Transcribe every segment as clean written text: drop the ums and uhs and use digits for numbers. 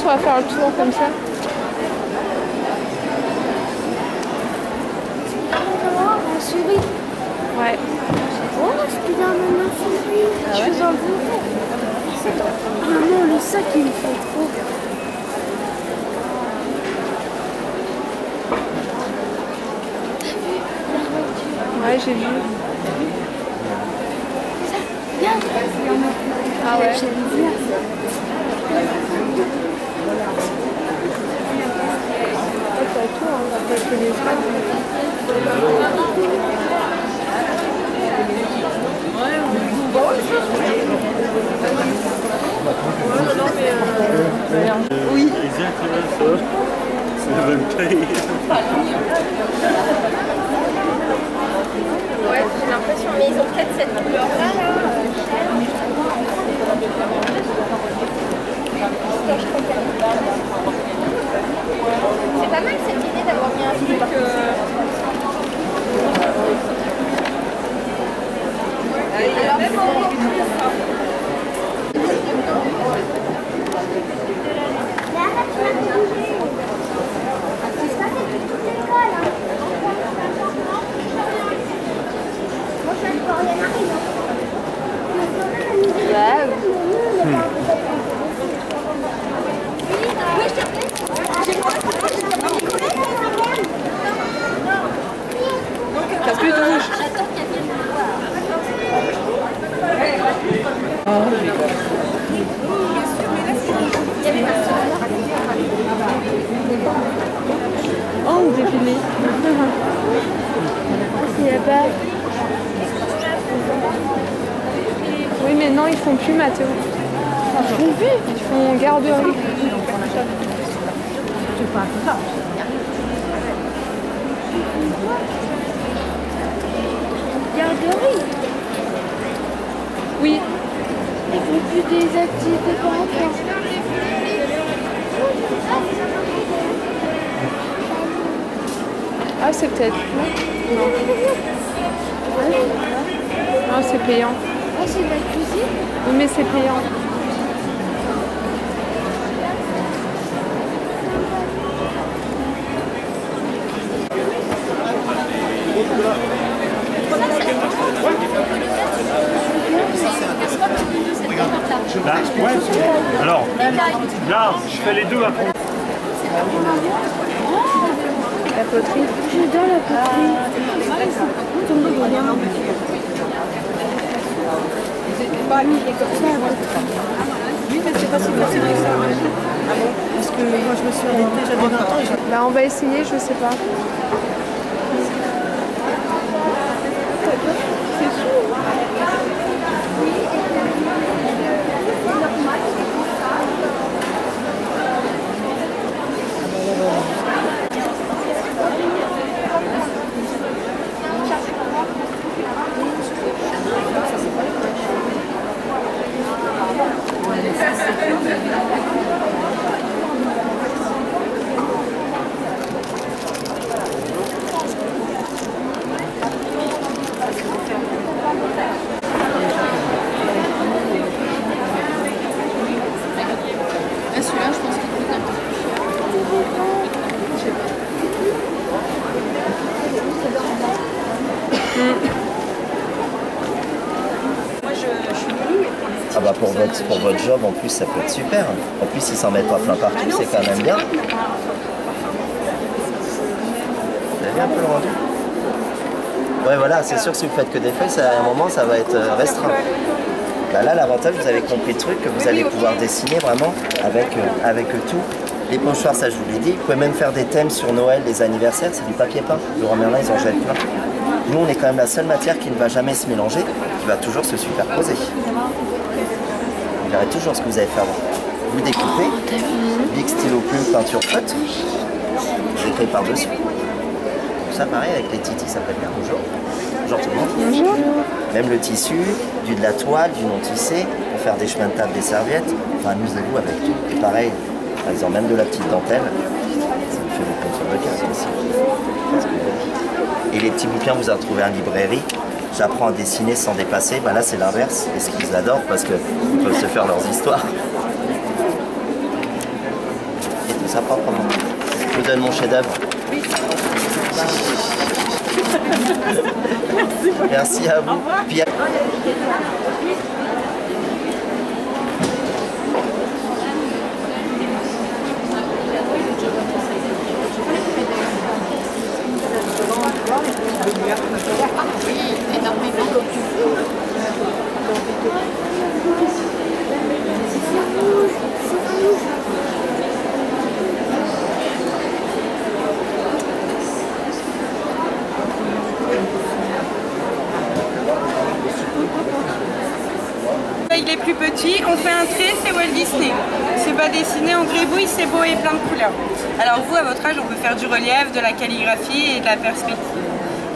on va faire le tour comme ça. La souris. Ouais. Oh, Spider-Man la souris. Je suis dans le bureau. Maman, le sac, il me fait trop. Ouais, j'ai vu. Regarde. Ah ouais. J'aime bien. T'as tout, hein. T'as pas que les Oui. Exactement ça. C'est la même taille. Ouais, j'ai l'impression, mais ils ont peut-être cette couleur-là, là. C'est pas mal cette idée d'avoir mis un truc. T'as plus de rouge. Oh, défilé. Il y a pas. Oui, mais non, ils font plus, Mathéo. Ils font plus. Ils font garderie. Garderie. Oui. Ils font plus des activités pour enfants. Ah, c'est peut-être. Non. Non, c'est payant. Ah, c'est de la cuisine. Oui, mais c'est payant. Là, ouais. Alors, là, je fais les deux après. La poterie. J'adore la poterie. Oui, mais c'est pas si facile que ça. Ah bon? Parce que moi je me suis arrêtée, j'avais 20 ans et j'ai... Bah, on va essayer, je sais pas. Celui-là, je pense qu'il coûte un peu plus Ah bah pour votre job en plus ça peut être super. En plus ils s'en mettent pas plein partout, c'est quand même bien. Vous avez un peu le rendu? Ouais voilà, c'est sûr que si vous faites que des feuilles, à un moment ça va être restreint. Bah là l'avantage, vous avez compris le truc, que vous allez pouvoir dessiner vraiment avec tout. Les pochoirs, ça je vous l'ai dit, vous pouvez même faire des thèmes sur Noël, les anniversaires, c'est du papier peint. Le Merlin, ils en jettent plein. Nous on est quand même la seule matière qui ne va jamais se mélanger, qui va toujours se superposer. Vous verrez toujours ce que vous allez faire. Vous découpez, bic, stylo, plume, peinture, feutre, vous écrivez par-dessus. Ça pareil avec les titis, ça peut être bien. Bonjour. Bonjour tout le monde. Bonjour. Même le tissu, de la toile, du non tissé, pour faire des chemins de table, des serviettes. Enfin, amusez-vous avec tout. Et pareil, par exemple, même de la petite dentelle. Ça me fait des peintures de case aussi. Et les petits bouquins, vous en retrouvez en librairie. J'apprends à dessiner sans dépasser. Ben là, c'est l'inverse. Et ce qu'ils adorent parce qu'ils peuvent se faire leurs histoires. ça proprement. Je vous donne mon chef-d'œuvre. Merci à vous. Puis, Il est plus petit, on fait un trait, c'est Walt Disney. C'est pas dessiné en gribouille, c'est beau et plein de couleurs. Alors vous, à votre âge, on peut faire du relief, de la calligraphie et de la perspective.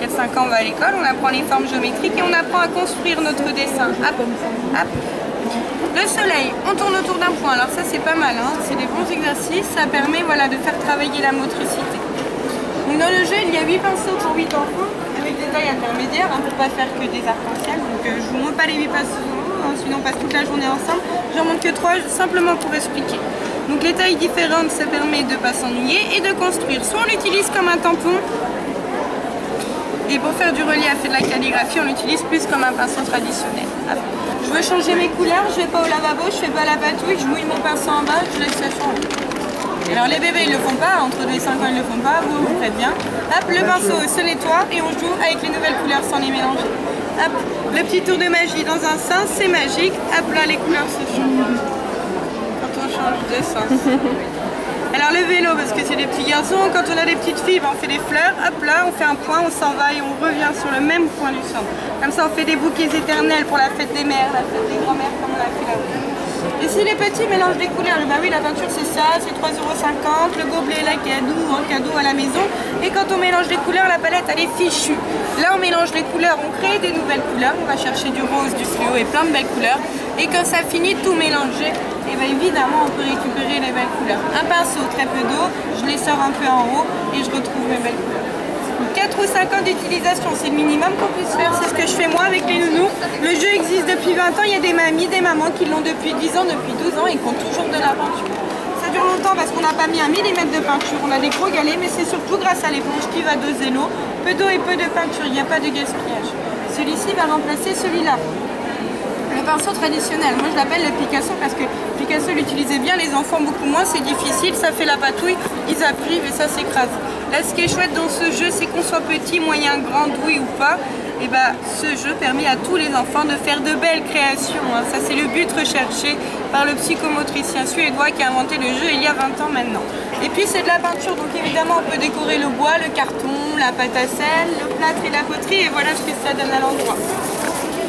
4-5 ans, on va à l'école, on apprend les formes géométriques et on apprend à construire notre dessin. Hop, hop. Le soleil, on tourne autour d'un point. Alors ça, c'est pas mal, hein. C'est des bons exercices. Ça permet voilà, de faire travailler la motricité. Donc, dans le jeu, il y a 8 pinceaux pour 8 enfants, avec des tailles intermédiaires, hein, pour pas faire que des arcs-en-ciel. Donc je vous montre pas les 8 pinceaux. Sinon on passe toute la journée ensemble. J'en montre que 3 simplement pour expliquer. Donc les tailles différentes, ça permet de ne pas s'ennuyer et de construire. Soit on l'utilise comme un tampon, et pour faire du relief et de la calligraphie, on l'utilise plus comme un pinceau traditionnel. Je veux changer mes couleurs, je vais pas au lavabo, je fais pas la patouille, je mouille mon pinceau en bas, je laisse ça changer. Alors les bébés ils le font pas, entre 2 et 5 ans ils le font pas, vous faites bien. Hop, le pinceau se nettoie et on joue avec les nouvelles couleurs sans les mélanger. Hop, le petit tour de magie dans un sens, c'est magique. Hop là, les couleurs se changent quand on change de sens. Alors le vélo, parce que c'est des petits garçons, quand on a des petites filles, on fait des fleurs. Hop là, on fait un point, on s'en va et on revient sur le même point du centre. Comme ça, on fait des bouquets éternels pour la fête des mères, la fête des grands-mères, comme on a fait là. Et si les petits mélangent des couleurs, bah oui, la peinture c'est ça, c'est 3,50 €, le gobelet là qui est en cadeau à la maison. Et quand on mélange les couleurs, la palette elle est fichue. Là on mélange les couleurs, on crée des nouvelles couleurs, on va chercher du rose, du fluo et plein de belles couleurs. Et quand ça finit tout mélangé, et bien évidemment on peut récupérer les belles couleurs. Un pinceau, très peu d'eau, je les sors un peu en haut et je retrouve mes belles couleurs. 4 ou 5 ans d'utilisation, c'est le minimum qu'on puisse faire, c'est ce que je fais moi avec les nounous. Le jeu existe depuis 20 ans, il y a des mamies, des mamans qui l'ont depuis 10 ans, depuis 12 ans et qui ont toujours de la peinture. Ça dure longtemps parce qu'on n'a pas mis 1 millimètre de peinture, on a des gros galets, mais c'est surtout grâce à l'éponge qui va doser l'eau. Peu d'eau et peu de peinture, il n'y a pas de gaspillage. Celui-ci va remplacer celui-là. Le pinceau traditionnel, moi je l'appelle le Picasso parce que Picasso l'utilisait bien, les enfants beaucoup moins, c'est difficile, ça fait la patouille, ils appuient et ça s'écrase. Là ce qui est chouette dans ce jeu, c'est qu'on soit petit, moyen, grand, doué ou pas, et bah ce jeu permet à tous les enfants de faire de belles créations, hein. Ça c'est le but recherché par le psychomotricien suédois qui a inventé le jeu il y a 20 ans maintenant. Et puis c'est de la peinture, donc évidemment on peut décorer le bois, le carton, la pâte à sel, le plâtre et la poterie, et voilà ce que ça donne à l'endroit.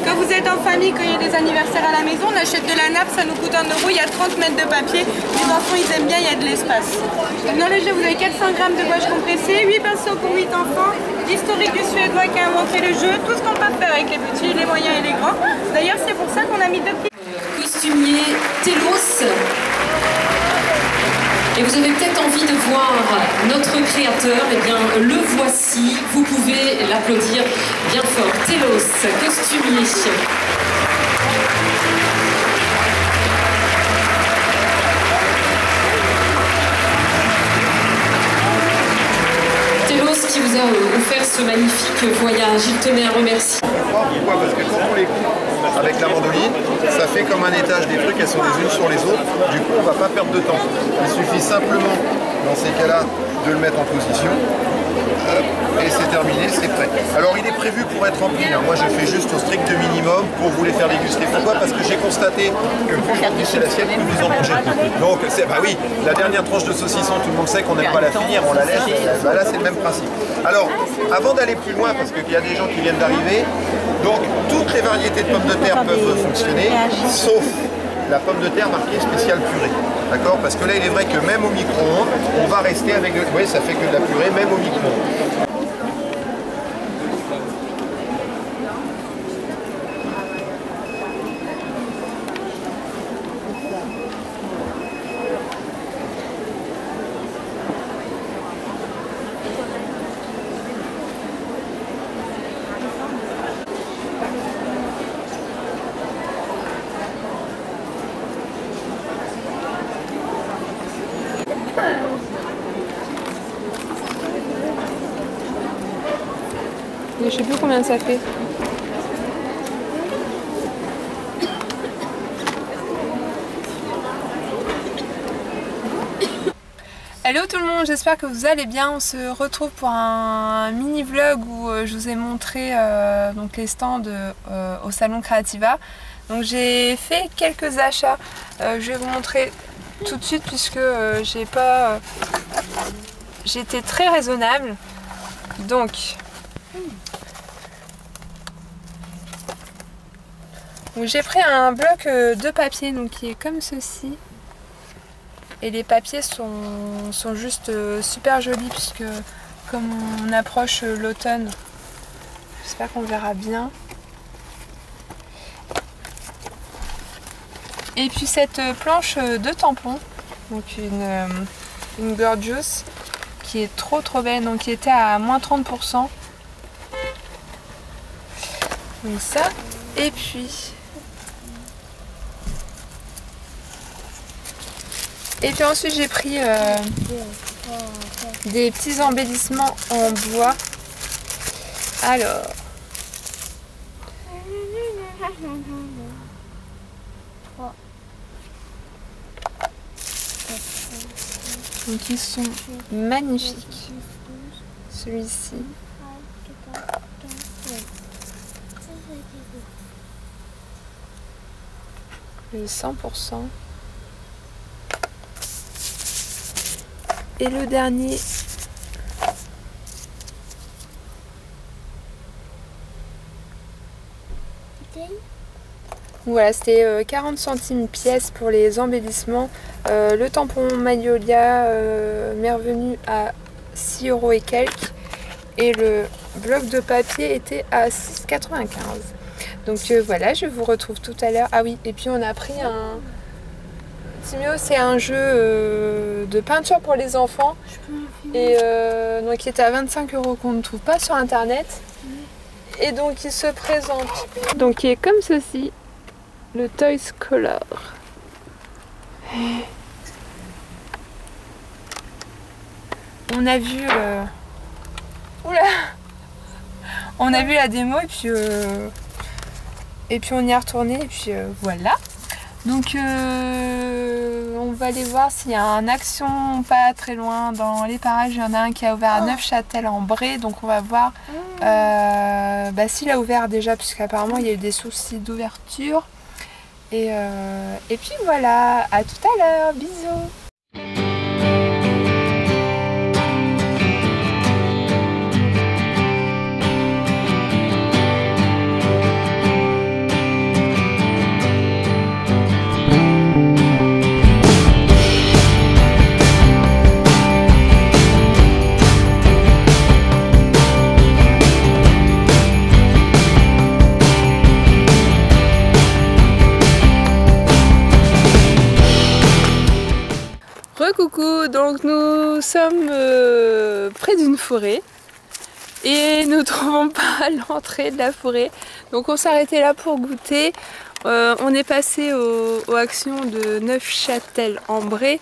Quand vous êtes en famille, quand il y a des anniversaires à la maison, on achète de la nappe, ça nous coûte 1 €, il y a 30 mètres de papier. Les enfants, ils aiment bien, il y a de l'espace. Dans le jeu, vous avez 400 grammes de poche compressée, 8 pinceaux pour 8 enfants, l'historique du Suédois qui a inventé le jeu, tout ce qu'on peut faire avec les petits, les moyens et les grands. D'ailleurs, c'est pour ça qu'on a mis 2 petits... Costumier Telos. Et vous avez peut-être envie de voir notre créateur, eh bien le voici, vous pouvez l'applaudir bien fort. Telos, costumier. Telos qui vous a offert ce magnifique voyage, il tenait à remercier. Pourquoi? Parce que quand on les coupe avec la mandoline, ça fait comme un étage des trucs, elles sont les unes sur les autres. Du coup, on ne va pas perdre de temps. Il suffit simplement, dans ces cas-là, de le mettre en position. Et c'est terminé, c'est prêt. Alors, il est prévu pour être rempli. Moi, je fais juste au strict minimum pour vous les faire déguster. Pourquoi? Parce que j'ai constaté que plus je remplissais l'assiette, plus vous en mangez. Donc, bah oui, la dernière tranche de saucisson, tout le monde sait qu'on n'aime pas la finir, on la laisse. Bah là, c'est le même principe. Alors, avant d'aller plus loin, parce qu'il y a des gens qui viennent d'arriver, donc toutes les variétés de pommes de terre peuvent fonctionner, sauf la pomme de terre marquée spéciale purée. D'accord? Parce que là, il est vrai que même au micro-ondes, on va rester avec... Oui, ça fait que de la purée, même au micro-ondes. Mais je sais plus combien ça fait. Hello tout le monde, j'espère que vous allez bien. On se retrouve pour un mini vlog où je vous ai montré donc les stands au salon Creativa. Donc j'ai fait quelques achats, je vais vous montrer tout de suite puisque j'étais très raisonnable. Donc j'ai pris un bloc de papier donc qui est comme ceci. Et les papiers sont juste super jolis puisque comme on approche l'automne, j'espère qu'on verra bien. Et puis cette planche de tampons, donc une Gorgeous qui est trop belle, donc qui était à moins 30%. Donc ça, et puis ensuite j'ai pris des petits embellissements en bois. Alors, donc ils sont magnifiques. Celui-ci. Le 100%. Et le dernier, voilà, c'était 40 centimes pièce pour les embellissements. Le tampon Magnolia m'est revenu à 6 € et quelques. Et le bloc de papier était à 6,95 €. Donc voilà, je vous retrouve tout à l'heure. Ah oui, et puis on a pris un... Timio, c'est un jeu de peinture pour les enfants et donc il était à 25 € qu'on ne trouve pas sur internet et donc il se présente. Donc il est comme ceci, le Toys Color. On a vu oula, on a vu la démo et puis on y est retourné et puis voilà. Donc on va aller voir s'il y a un Action pas très loin dans les parages. Il y en a un qui a ouvert à Neufchâtel-en-Bray. Donc on va voir s'il a ouvert déjà puisqu'apparemment il y a eu des soucis d'ouverture. Et puis voilà, à tout à l'heure, bisous. Coucou, donc nous sommes près d'une forêt et nous ne trouvons pas l'entrée de la forêt, donc on s'est arrêté là pour goûter. On est passé aux actions de Neufchâtel-en-Bray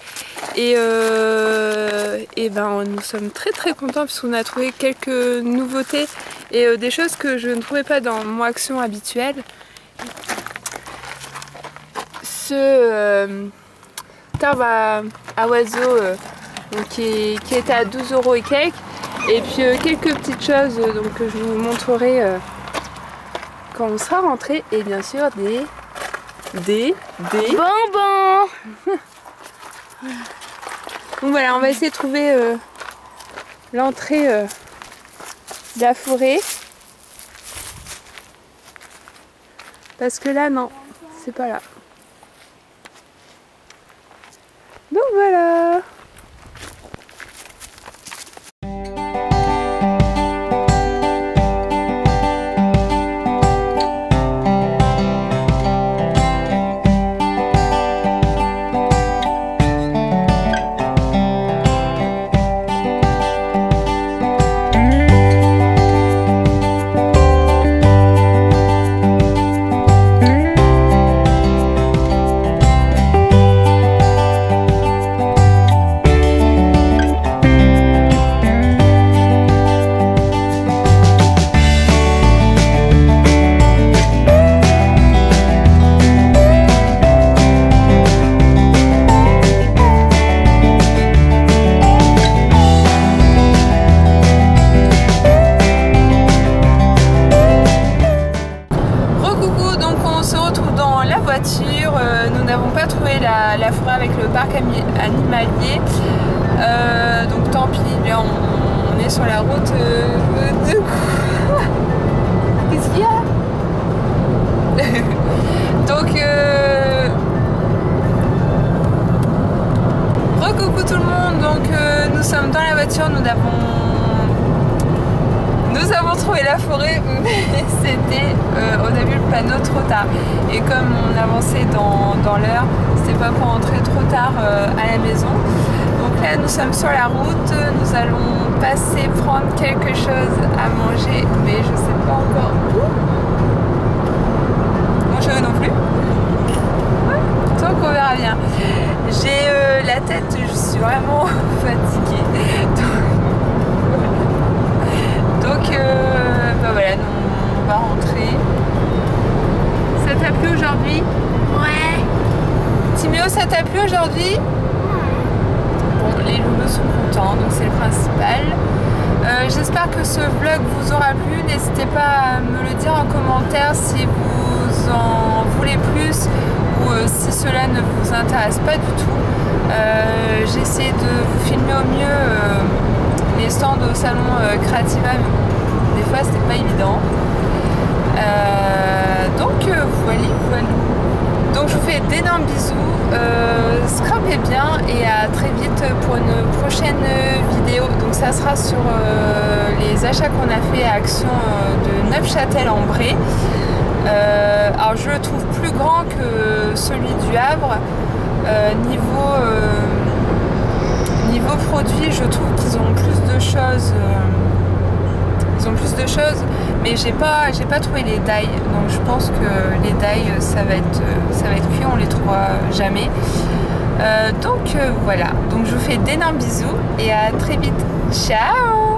et nous sommes très contents parce qu'on a trouvé quelques nouveautés et des choses que je ne trouvais pas dans mon action habituelle. Arbre à oiseaux qui était à 12 € et quelques, et puis quelques petites choses donc que je vous montrerai quand on sera rentré, et bien sûr des bonbons. Donc voilà, on va essayer de trouver l'entrée de la forêt parce que là non, c'est pas là. Donc voilà. la forêt avec le parc animalier. Donc tant pis, là on est sur la route de... Qu'est-ce qu'il y a? Donc coucou tout le monde, donc nous sommes dans la voiture, nous avons trouvé la forêt, mais c'était au début le panneau trop tard. Et comme on avançait dans l'heure, c'était pas pour entrer trop tard à la maison. Donc là nous sommes sur la route, nous allons passer prendre quelque chose à manger, mais je sais pas encore où. Mon chéri non plus. Donc on verra bien. J'ai la tête, je suis vraiment fatiguée. Donc bah voilà, on va rentrer. Ça t'a plu aujourd'hui? Ouais. Timéo, ça t'a plu aujourd'hui? Bon, les loulous sont contents, donc c'est le principal. J'espère que ce vlog vous aura plu. N'hésitez pas à me le dire en commentaire si vous en voulez plus ou si cela ne vous intéresse pas du tout. J'ai essayé de vous filmer au mieux les stands au salon Creativa, mais des fois c'était pas évident. Donc voilà. Donc je vous fais d'énormes bisous, scrapez bien et à très vite pour une prochaine vidéo. Donc ça sera sur les achats qu'on a fait à Action de Neufchâtel-en-Bray. Alors je le trouve plus grand que celui du Havre. Niveau produit, je trouve qu'ils ont plus de choses. Mais j'ai pas trouvé les dailles. Donc je pense que les dailles ça va être cuit, on les trouvera jamais. Donc voilà. Donc je vous fais d'énormes bisous et à très vite. Ciao!